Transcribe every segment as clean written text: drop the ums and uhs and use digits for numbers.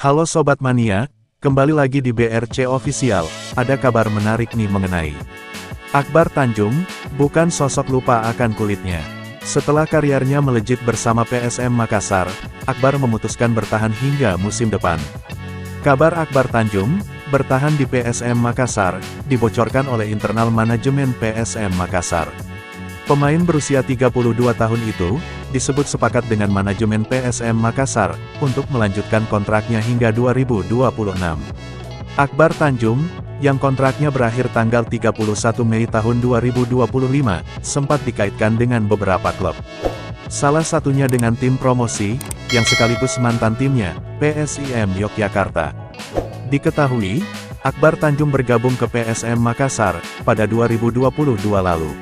Halo Sobat Mania, kembali lagi di BRC Official. Ada kabar menarik nih mengenai Akbar Tanjung, bukan sosok lupa akan kulitnya. Setelah karirnya melejit bersama PSM Makassar, Akbar memutuskan bertahan hingga musim depan. Kabar Akbar Tanjung, bertahan di PSM Makassar, dibocorkan oleh internal manajemen PSM Makassar. Pemain berusia 32 tahun itu, disebut sepakat dengan manajemen PSM Makassar, untuk melanjutkan kontraknya hingga 2026. Akbar Tanjung, yang kontraknya berakhir tanggal 31 Mei tahun 2025, sempat dikaitkan dengan beberapa klub. Salah satunya dengan tim promosi, yang sekaligus mantan timnya, PSIM Yogyakarta. Diketahui, Akbar Tanjung bergabung ke PSM Makassar, pada 2022 lalu.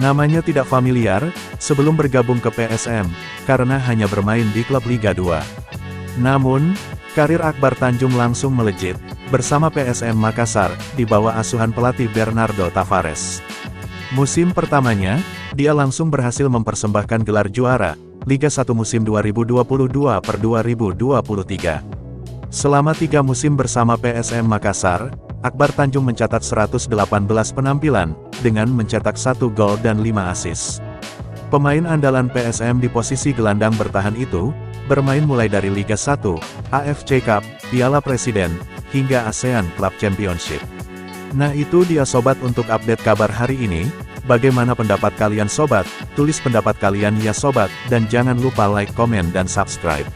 Namanya tidak familiar, sebelum bergabung ke PSM, karena hanya bermain di klub Liga 2. Namun, karir Akbar Tanjung langsung melejit, bersama PSM Makassar, di bawah asuhan pelatih Bernardo Tavares. Musim pertamanya, dia langsung berhasil mempersembahkan gelar juara, Liga 1 musim 2022/2023. Selama 3 musim bersama PSM Makassar, Akbar Tanjung mencatat 118 penampilan, dengan mencetak 1 gol dan 5 assist. Pemain andalan PSM di posisi gelandang bertahan itu, bermain mulai dari Liga 1, AFC Cup, Piala Presiden, hingga ASEAN Club Championship. Nah itu dia sobat untuk update kabar hari ini. Bagaimana pendapat kalian sobat? Tulis pendapat kalian ya sobat, dan jangan lupa like, komen dan subscribe.